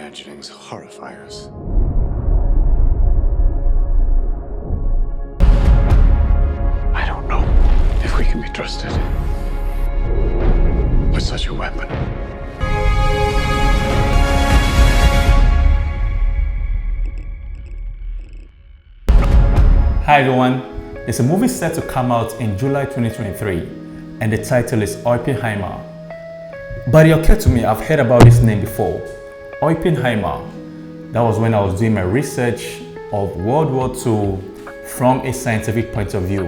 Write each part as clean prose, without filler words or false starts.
imaginings horrify us. I don't know if we can be trusted with such a weapon. Hi everyone, there's a movie set to come out in July 2023 and the title is Oppenheimer. But it occurred to me, I've heard about this name before. Oppenheimer. That was when I was doing my research of World War II from a scientific point of view.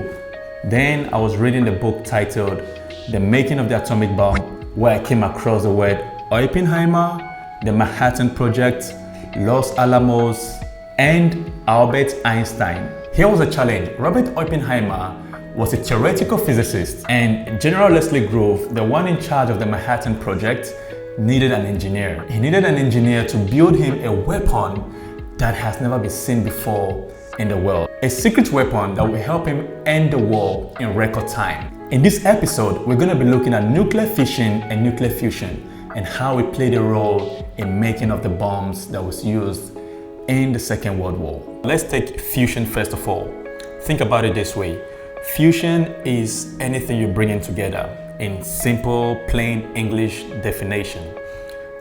Then I was reading the book titled The Making of the Atomic Bomb, where I came across the word Oppenheimer, the Manhattan Project, Los Alamos, and Albert Einstein. Here was a challenge. Robert Oppenheimer was a theoretical physicist, and General Leslie Groves, the one in charge of the Manhattan Project, needed an engineer. He needed an engineer to build him a weapon that has never been seen before in the world. A secret weapon that will help him end the war in record time. In this episode, we're going to be looking at nuclear fission and nuclear fusion and how it played a role in making of the bombs that was used in the Second World War. Let's take fusion first of all. Think about it this way. Fusion is anything you're bringing together in simple, plain English definition.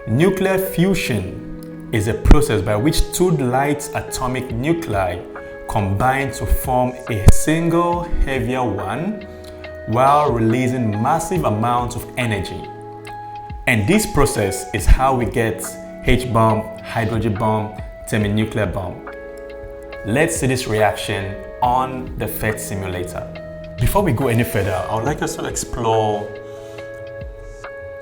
Nuclear fusion is a process by which two light atomic nuclei combine to form a single heavier one while releasing massive amounts of energy. And this process is how we get H-bomb, hydrogen bomb, thermonuclear bomb. Let's see this reaction on the PhET simulator. Before we go any further, I would like us to explore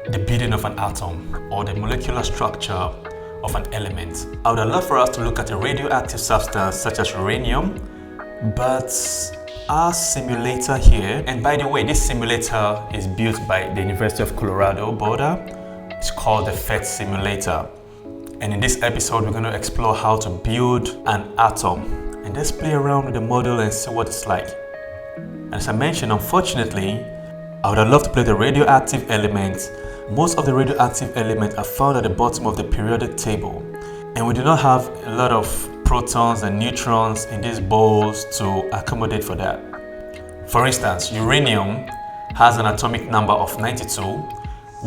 the building of an atom or the molecular structure of an element. I would love for us to look at a radioactive substance such as uranium, but our simulator here, and by the way, this simulator is built by the University of Colorado Boulder. It's called the PhET simulator. And in this episode, we're going to explore how to build an atom. And let's play around with the model and see what it's like. As I mentioned, unfortunately, I would have loved to play the radioactive elements. Most of the radioactive elements are found at the bottom of the periodic table. And we do not have a lot of protons and neutrons in these bowls to accommodate for that. For instance, uranium has an atomic number of 92,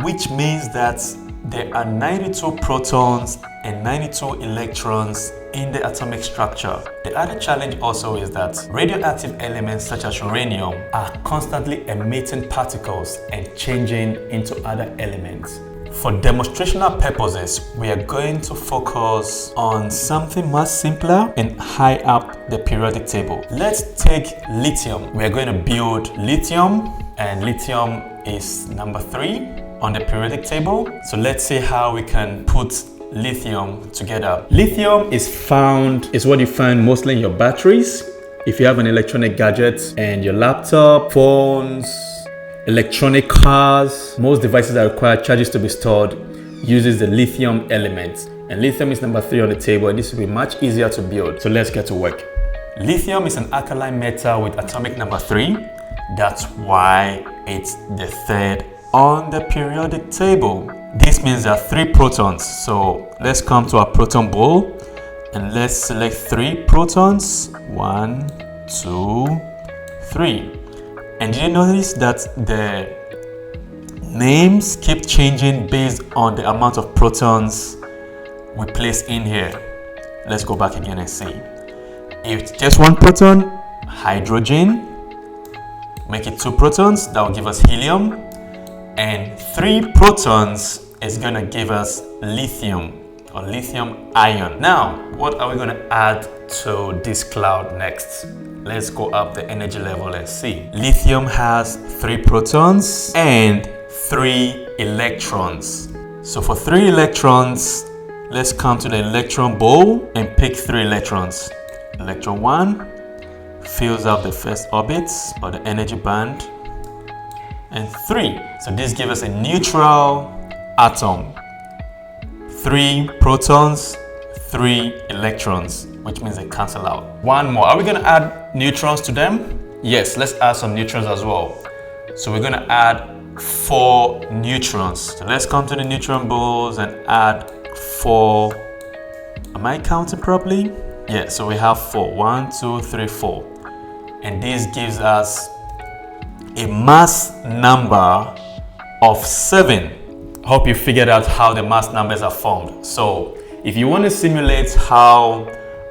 which means that there are 92 protons and 92 electrons in the atomic structure. The other challenge also is that radioactive elements such as uranium are constantly emitting particles and changing into other elements. For demonstrational purposes, we are going to focus on something much simpler and high up the periodic table. Let's take lithium. We are going to build lithium, and lithium is number 3 on the periodic table. So let's see how we can put lithium together. Lithium is what you find mostly in your batteries. If you have an electronic gadget and your laptop, phones, electronic cars, most devices that require charges to be stored uses the lithium element. And lithium is number 3 on the table, and this will be much easier to build. So let's get to work. Lithium is an alkaline metal with atomic number 3. That's why it's the 3rd on the periodic table. This means there are 3 protons. So let's come to our proton bowl and let's select 3 protons. 1, 2, 3. And did you notice that the names keep changing based on the amount of protons we place in here? Let's go back again and see. If it's just 1 proton, hydrogen. Make it 2 protons, that will give us helium. And 3 protons is going to give us lithium or lithium ion. Now, what are we going to add to this cloud next? Let's go up the energy level and see. Lithium has 3 protons and 3 electrons. So for 3 electrons, let's come to the electron bowl and pick 3 electrons. Electron 1 fills up the first orbit or the energy band. And 3. So this gives us a neutral atom. 3 protons, 3 electrons, which means they cancel out. One more. Are we going to add neutrons to them? Yes, let's add some neutrons as well. So we're going to add 4 neutrons. So let's come to the neutron bowls and add 4 Am I counting properly? Yeah, so we have 4. 1, 2, 3, 4. And this gives us a mass number of 7. Hope you figured out how the mass numbers are formed. So if you want to simulate how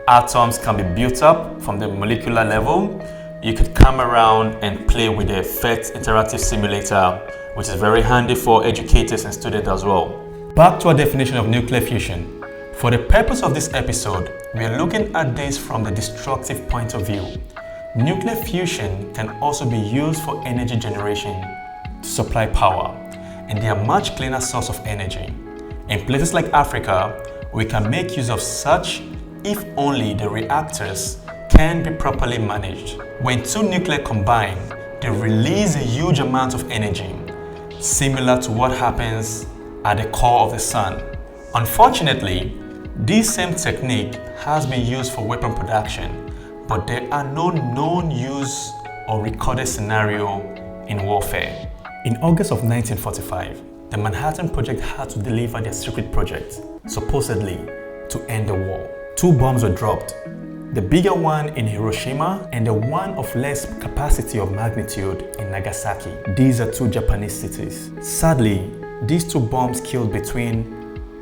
atoms can be built up from the molecular level, you could come around and play with the PhET interactive simulator, which is very handy for educators and students as well. Back to our definition of nuclear fusion. For the purpose of this episode, we are looking at this from the destructive point of view. Nuclear fusion can also be used for energy generation to supply power, and they are a much cleaner source of energy. In places like Africa, we can make use of such if only the reactors can be properly managed. When two nuclei combine, they release a huge amount of energy, similar to what happens at the core of the sun. Unfortunately, this same technique has been used for weapon production, but there are no known use or recorded scenario in warfare. In August of 1945, the Manhattan Project had to deliver their secret project, supposedly to end the war. 2 bombs were dropped, the bigger one in Hiroshima and the one of less capacity of magnitude in Nagasaki. These are 2 Japanese cities. Sadly, these 2 bombs killed between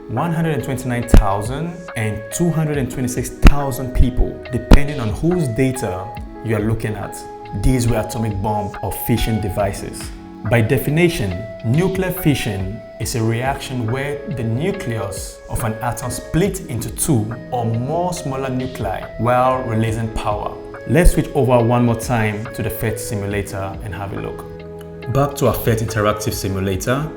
129,000 and 226,000 people, depending on whose data you are looking at. These were atomic bomb or fission devices. By definition, nuclear fission is a reaction where the nucleus of an atom splits into 2 or more smaller nuclei while releasing power. Let's switch over one more time to the PhET simulator and have a look. Back to our PhET interactive simulator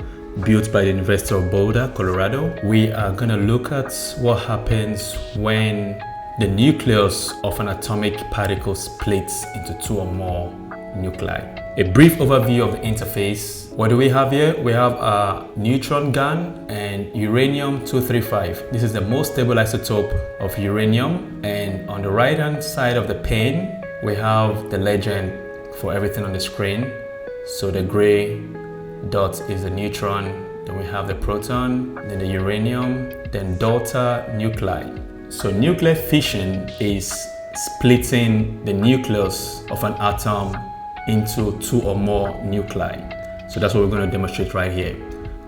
built by the University of Boulder, Colorado. We are going to look at what happens when the nucleus of an atomic particle splits into 2 or more nuclei. A brief overview of the interface. What do we have here? We have a neutron gun and uranium-235. This is the most stable isotope of uranium, and on the right hand side of the pane we have the legend for everything on the screen. So the gray dot is the neutron, then we have the proton, then the uranium, then daughter nuclei. So nuclear fission is splitting the nucleus of an atom into 2 or more nuclei. So that's what we're going to demonstrate right here.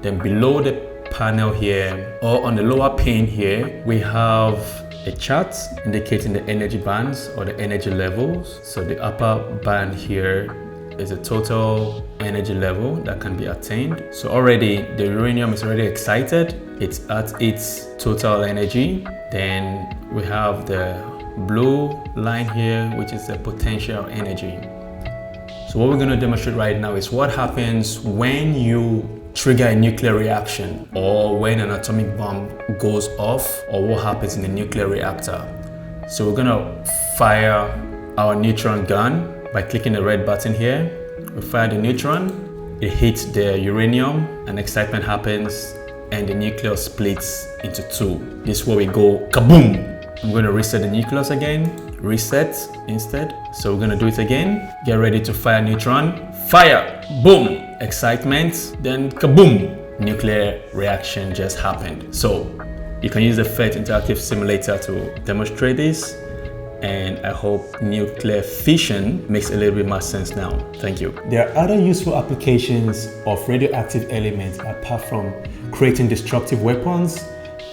Then below the panel here, or on the lower pane here, we have a chart indicating the energy bands or the energy levels. So the upper band here is a total energy level that can be attained. So already the uranium is already excited. It's at its total energy. Then we have the blue line here, which is the potential energy. So what we're going to demonstrate right now is what happens when you trigger a nuclear reaction, or when an atomic bomb goes off, or what happens in the nuclear reactor. So we're going to fire our neutron gun by clicking the red button here. We fire the neutron, it hits the uranium, and excitement happens, and the nucleus splits into 2. This is where we go kaboom. I'm going to reset the nucleus again. Reset instead. So we're going to do it again. Get ready to fire neutron. Fire! Boom! Excitement. Then kaboom! Nuclear reaction just happened. So you can use the PhET interactive simulator to demonstrate this. And I hope nuclear fission makes a little bit more sense now. Thank you. There are other useful applications of radioactive elements apart from creating destructive weapons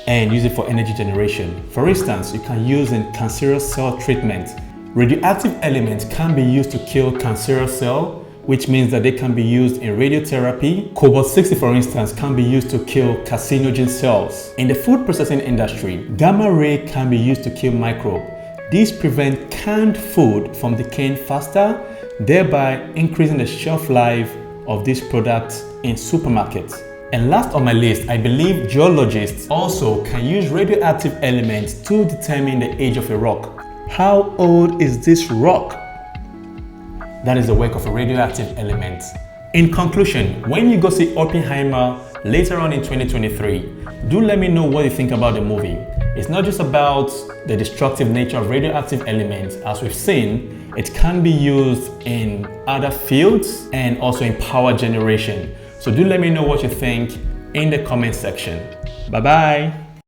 and use it for energy generation. For instance, you can use in cancerous cell treatment. Radioactive elements can be used to kill cancerous cells, which means that they can be used in radiotherapy. Cobalt-60, for instance, can be used to kill carcinogen cells. In the food processing industry, gamma ray can be used to kill microbes. These prevent canned food from decaying faster, thereby increasing the shelf life of these products in supermarkets. And last on my list, I believe geologists also can use radioactive elements to determine the age of a rock. How old is this rock? That is the work of a radioactive element. In conclusion, when you go see Oppenheimer later on in 2023, do let me know what you think about the movie. It's not just about the destructive nature of radioactive elements. As we've seen, it can be used in other fields and also in power generation. So do let me know what you think in the comment section. Bye bye.